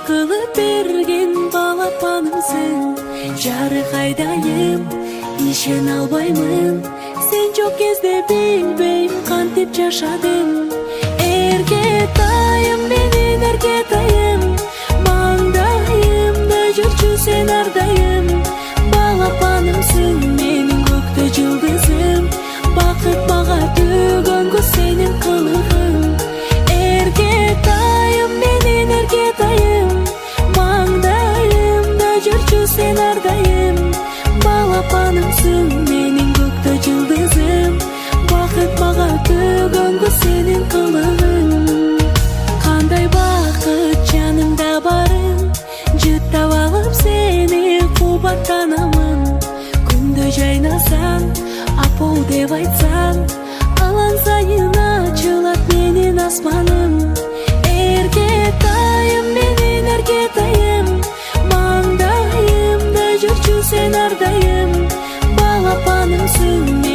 кылып берген балапанымсың. Жарык айдайым, ишен албаймын. Сен жок кезде билбейм кантип жашадым. Эркетайым, менин эркетайым, маңдайымда жүрчү сен ардайым. Балапанымсың, менин көктө жылдызым, бакыт мага төгөнгө сенин кылыгың. Эркетайым, менин эркетайым, маңдайымда жүрчү сен ардайым. Балапанымсың, менин көктө жылдызым, бакыт мага төгөнгө сенин кылыгың. Кандай бакыт жанымда барым, жыттап алып сени кубаттанамын. Күндө жайнасаң, апыл деп айтсаң, алан сайын ачылат менин асманым. Эркетайым, менин эркетайым, маңдайымда жүрчү сен ардайым. Балапанымсың.